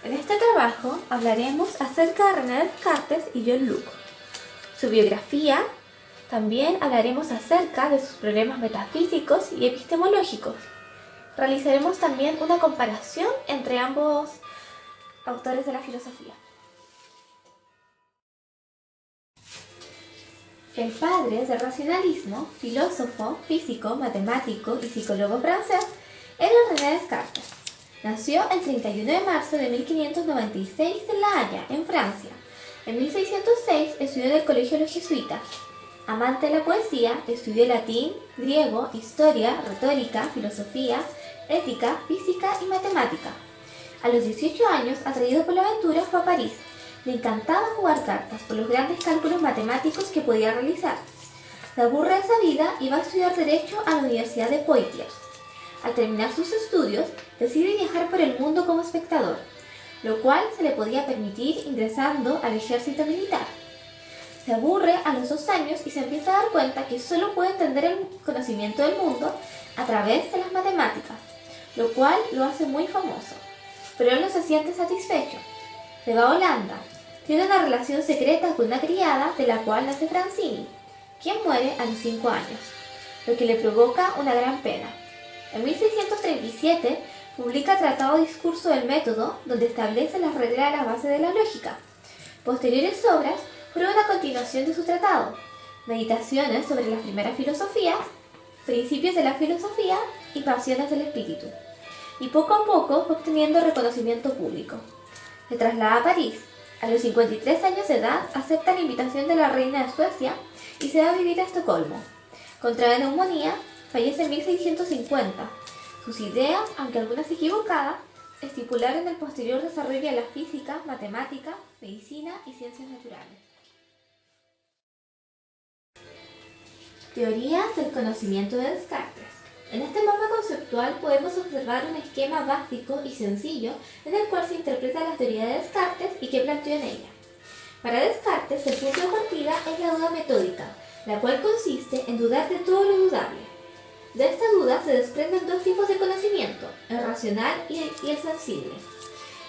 En este trabajo hablaremos acerca de René Descartes y John Locke, su biografía. También hablaremos acerca de sus problemas metafísicos y epistemológicos. Realizaremos también una comparación entre ambos autores de la filosofía. El padre del racionalismo, filósofo, físico, matemático y psicólogo francés, era René Descartes. Nació el 31 de marzo de 1596 en La Haya, en Francia. En 1606 estudió en el Colegio de los Jesuitas. Amante de la poesía, estudió latín, griego, historia, retórica, filosofía, ética, física y matemática. A los 18 años, atraído por la aventura, fue a París. Le encantaba jugar cartas por los grandes cálculos matemáticos que podía realizar. Se aburre de esa vida y va a estudiar Derecho a la Universidad de Poitiers. Al terminar sus estudios, decide viajar por el mundo como espectador, lo cual se le podía permitir ingresando al ejército militar. Se aburre a los 2 años y se empieza a dar cuenta que solo puede entender el conocimiento del mundo a través de las matemáticas, lo cual lo hace muy famoso. Pero él no se siente satisfecho. Se va a Holanda. Tiene una relación secreta con una criada de la cual nace Francini, quien muere a los 5 años, lo que le provoca una gran pena. En 1637 publica Tratado de Discurso del Método, donde establece las reglas a la base de la lógica. Posteriores obras fueron una continuación de su tratado: Meditaciones sobre las primeras filosofías, Principios de la filosofía y Pasiones del espíritu. Y poco a poco fue obteniendo reconocimiento público. Se traslada a París. A los 53 años de edad acepta la invitación de la reina de Suecia y se va a vivir a Estocolmo. Contrae neumonía, fallece en 1650. Sus ideas, aunque algunas equivocadas, estipularon el posterior desarrollo de la física, matemática, medicina y ciencias naturales. Teorías del conocimiento de Descartes. En este mapa conceptual podemos observar un esquema básico y sencillo en el cual se interpreta la teoría de Descartes y qué planteó en ella. Para Descartes, el punto de partida es la duda metódica, la cual consiste en dudar de todo lo dudable. De esta duda se desprenden 2 tipos de conocimiento, el racional y el sensible.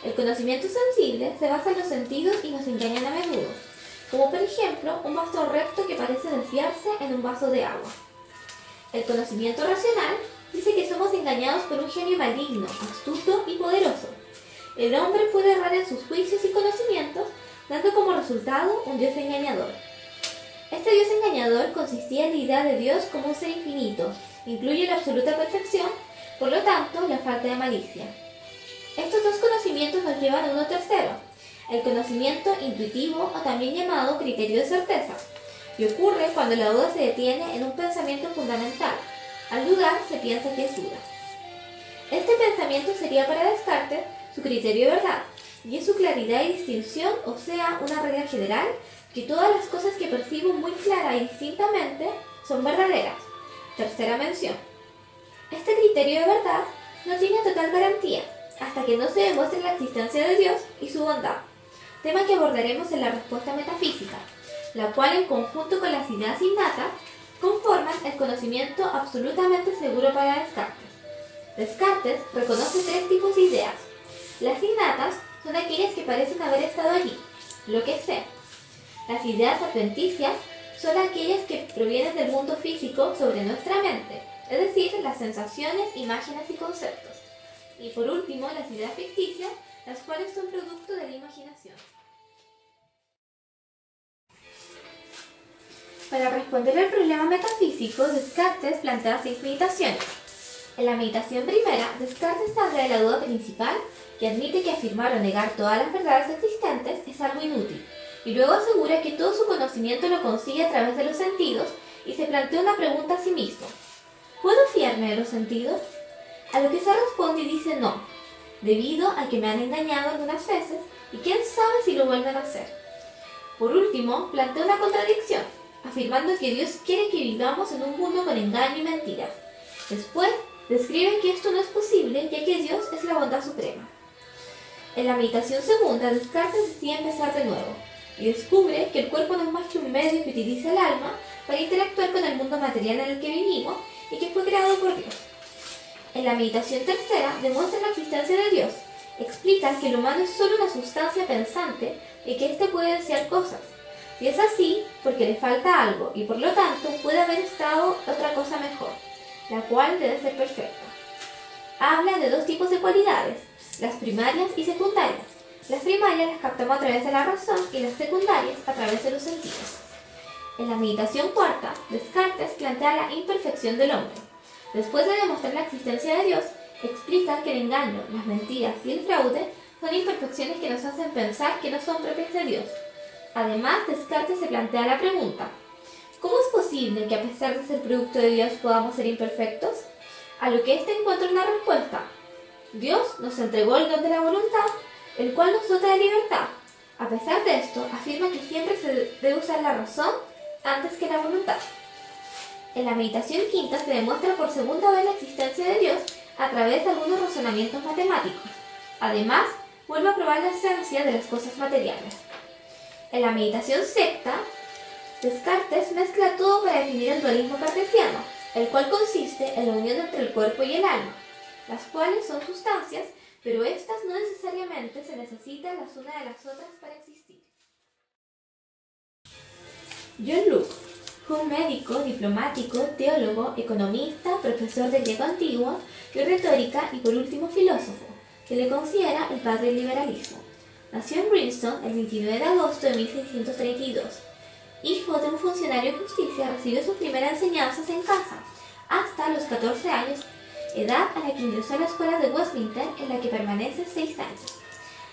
El conocimiento sensible se basa en los sentidos y nos engañan a menudo, como por ejemplo un bastón recto que parece desviarse en un vaso de agua. El conocimiento racional dice que somos engañados por un genio maligno, astuto y poderoso. El hombre puede errar en sus juicios y conocimientos, dando como resultado un Dios engañador. Este Dios engañador consistía en la idea de Dios como un ser infinito, incluye la absoluta perfección, por lo tanto, la falta de malicia. Estos 2 conocimientos nos llevan a uno tercero, el conocimiento intuitivo o también llamado criterio de certeza, y ocurre cuando la duda se detiene en un pensamiento fundamental. Al dudar, se piensa que es duda. Este pensamiento sería para Descartes su criterio de verdad, y es su claridad y distinción, o sea, una regla general, que todas las cosas que percibo muy clara y distintamente son verdaderas. Tercera mención. Este criterio de verdad no tiene total garantía, hasta que no se demuestre la existencia de Dios y su bondad, tema que abordaremos en la respuesta metafísica, la cual en conjunto con las ideas innatas conforman el conocimiento absolutamente seguro para Descartes. Descartes reconoce 3 tipos de ideas. Las innatas son aquellas que parecen haber estado allí, lo que sé. Las ideas adventicias son aquellas que provienen del mundo físico sobre nuestra mente, es decir, las sensaciones, imágenes y conceptos. Y por último, las ideas ficticias, las cuales son producto de la imaginación. Para responder al problema metafísico, Descartes plantea 6 meditaciones. En la meditación primera, Descartes habla de la duda principal, que admite que afirmar o negar todas las verdades existentes es algo inútil, y luego asegura que todo su conocimiento lo consigue a través de los sentidos y se plantea una pregunta a sí mismo: ¿puedo fiarme de los sentidos? A lo que se responde y dice no, debido a que me han engañado algunas veces y quién sabe si lo vuelven a hacer. Por último, plantea una contradicción, afirmando que Dios quiere que vivamos en un mundo con engaño y mentiras. Después, describe que esto no es posible, ya que Dios es la bondad suprema. En la meditación segunda, Descartes decide empezar de nuevo, y descubre que el cuerpo no es más que un medio que utiliza el alma para interactuar con el mundo material en el que vivimos y que fue creado por Dios. En la meditación tercera, demuestra la existencia de Dios, explica explica que el humano es solo una sustancia pensante y que éste puede desear cosas. Y es así porque le falta algo y por lo tanto puede haber estado otra cosa mejor, la cual debe ser perfecta. Habla de dos tipos de cualidades, las primarias y secundarias. Las primarias las captamos a través de la razón y las secundarias a través de los sentidos. En la meditación cuarta, Descartes plantea la imperfección del hombre. Después de demostrar la existencia de Dios, explica que el engaño, las mentiras y el fraude son imperfecciones que nos hacen pensar que no son propias de Dios. Además, Descartes se plantea la pregunta: ¿cómo es posible que a pesar de ser producto de Dios podamos ser imperfectos? A lo que éste encuentra una respuesta. Dios nos entregó el don de la voluntad, el cual nos dota de libertad. A pesar de esto, afirma que siempre se debe usar la razón antes que la voluntad. En la meditación quinta se demuestra por segunda vez la existencia de Dios a través de algunos razonamientos matemáticos. Además, vuelve a probar la esencia de las cosas materiales. En la meditación sexta, Descartes mezcla todo para definir el dualismo cartesiano, el cual consiste en la unión entre el cuerpo y el alma, las cuales son sustancias, pero estas no necesariamente se necesitan las unas de las otras para existir. John Locke fue un médico, diplomático, teólogo, economista, profesor de griego antiguo y retórica y por último filósofo, que le considera el padre del liberalismo. Nació en Princeton el 29 de agosto de 1632. Hijo de un funcionario de justicia, recibió sus primeras enseñanzas en casa, hasta los 14 años, edad a la que ingresó a la escuela de Westminster, en la que permanece 6 años.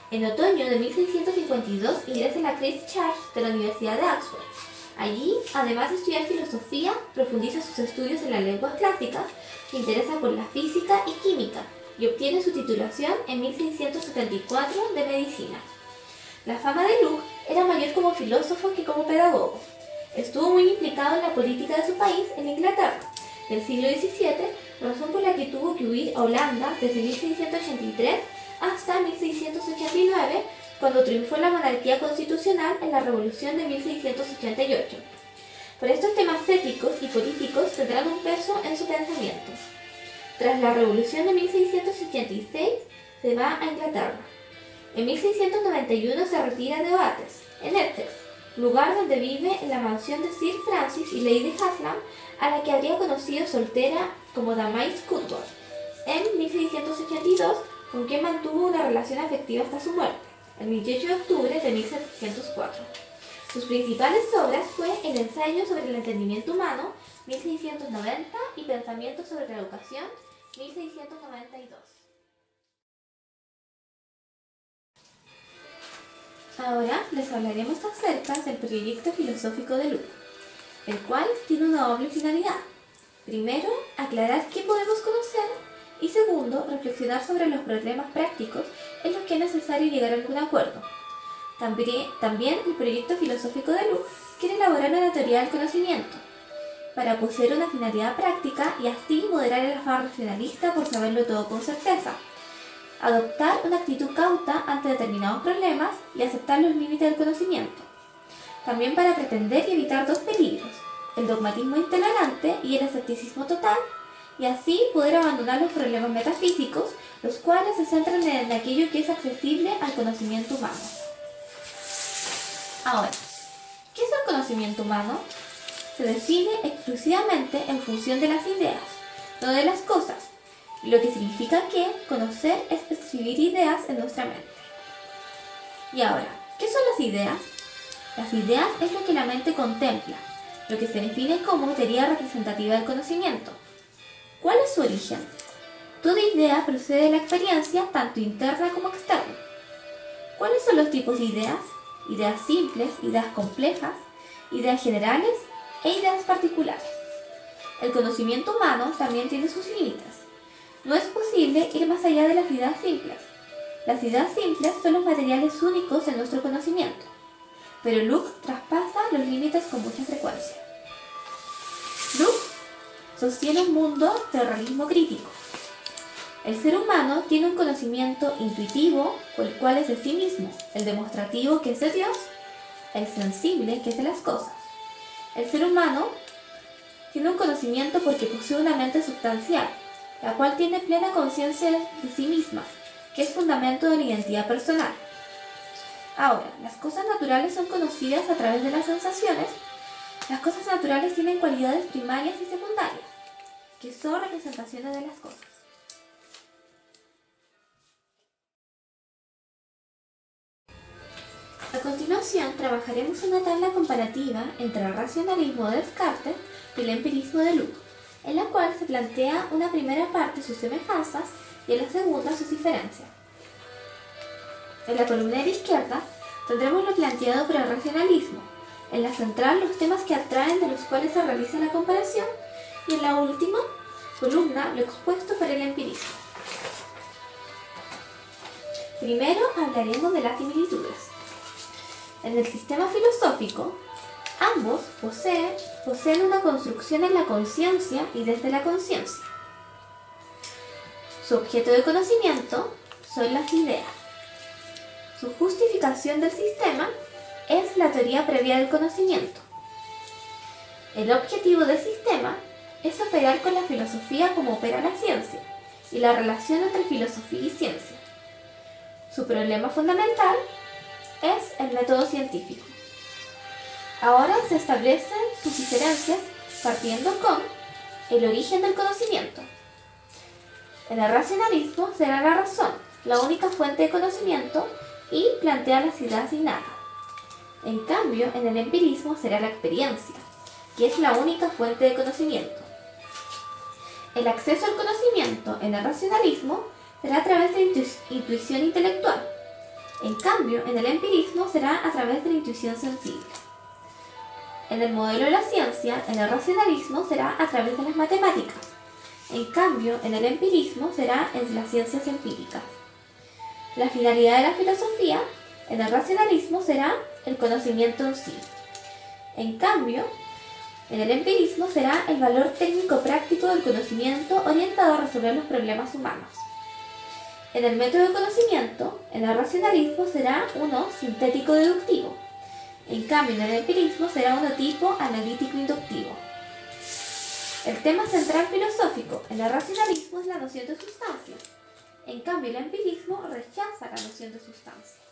En otoño de 1652 ingresa en la Christ Church de la Universidad de Oxford. Allí, además de estudiar filosofía, profundiza sus estudios en las lenguas clásicas, se interesa por la física y química y obtiene su titulación en 1674 de medicina. La fama de Locke era mayor como filósofo que como pedagogo. Estuvo muy implicado en la política de su país, en Inglaterra, del siglo XVII, razón por la que tuvo que huir a Holanda desde 1683 hasta 1689, cuando triunfó la monarquía constitucional en la Revolución de 1688. Por estos temas éticos y políticos tendrán un peso en su pensamiento. Tras la Revolución de 1686, se va a Inglaterra. En 1691 se retira de Bath, en Essex, lugar donde vive en la mansión de Sir Francis y Lady Haslam, a la que habría conocido soltera como Damais Cuthbert, en 1682, con quien mantuvo una relación afectiva hasta su muerte, el 28 de octubre de 1704. Sus principales obras fue El ensayo sobre el entendimiento humano, 1690, y Pensamientos sobre la educación, 1692. Ahora les hablaremos acerca del proyecto filosófico de Locke, el cual tiene una doble finalidad. Primero, aclarar qué podemos conocer y segundo, reflexionar sobre los problemas prácticos en los que es necesario llegar a algún acuerdo. También el proyecto filosófico de Locke quiere elaborar una teoría del conocimiento para poseer una finalidad práctica y así moderar el afán racionalista por saberlo todo con certeza, adoptar una actitud cauta ante determinados problemas y aceptar los límites del conocimiento. También para pretender y evitar dos peligros, el dogmatismo intolerante y el escepticismo total, y así poder abandonar los problemas metafísicos, los cuales se centran en aquello que es accesible al conocimiento humano. Ahora, ¿qué es el conocimiento humano? Se define exclusivamente en función de las ideas, no de las cosas, lo que significa que conocer es escribir ideas en nuestra mente. Y ahora, ¿qué son las ideas? Las ideas es lo que la mente contempla, lo que se define como teoría representativa del conocimiento. ¿Cuál es su origen? Toda idea procede de la experiencia, tanto interna como externa. ¿Cuáles son los tipos de ideas? Ideas simples, ideas complejas, ideas generales e ideas particulares. El conocimiento humano también tiene sus límites. No es posible ir más allá de las ideas simples. Las ideas simples son los materiales únicos en nuestro conocimiento, pero Locke traspasa los límites con mucha frecuencia. Locke sostiene un mundo de realismo crítico. El ser humano tiene un conocimiento intuitivo, el cual es de sí mismo, el demostrativo, que es de Dios, el sensible, que es de las cosas. El ser humano tiene un conocimiento porque posee una mente sustancial, la cual tiene plena conciencia de sí misma, que es fundamento de la identidad personal. Ahora, las cosas naturales son conocidas a través de las sensaciones. Las cosas naturales tienen cualidades primarias y secundarias, que son representaciones de las cosas. A continuación, trabajaremos una tabla comparativa entre el racionalismo de Descartes y el empirismo de Locke, en la cual se plantea una primera parte sus semejanzas y en la segunda sus diferencias. En la columna de la izquierda tendremos lo planteado por el racionalismo, en la central los temas que atraen de los cuales se realiza la comparación y en la última columna lo expuesto por el empirismo. Primero hablaremos de las similitudes. En el sistema filosófico, ambos poseen una construcción en la conciencia y desde la conciencia. Su objeto de conocimiento son las ideas. Su justificación del sistema es la teoría previa del conocimiento. El objetivo del sistema es operar con la filosofía como opera la ciencia y la relación entre filosofía y ciencia. Su problema fundamental es el método científico. Ahora se establecen sus diferencias partiendo con el origen del conocimiento. En el racionalismo será la razón la única fuente de conocimiento y plantea las ideas innatas. En cambio, en el empirismo será la experiencia, que es la única fuente de conocimiento. El acceso al conocimiento en el racionalismo será a través de la intuición intelectual. En cambio, en el empirismo será a través de la intuición sensible. En el modelo de la ciencia, en el racionalismo será a través de las matemáticas. En cambio, en el empirismo será en las ciencias empíricas. La finalidad de la filosofía, en el racionalismo, será el conocimiento en sí. En cambio, en el empirismo será el valor técnico-práctico del conocimiento orientado a resolver los problemas humanos. En el método de conocimiento, en el racionalismo será uno sintético-deductivo. En cambio, en el empirismo será uno tipo analítico-inductivo. El tema central filosófico en el racionalismo es la noción de sustancia. En cambio, el empirismo rechaza la noción de sustancia.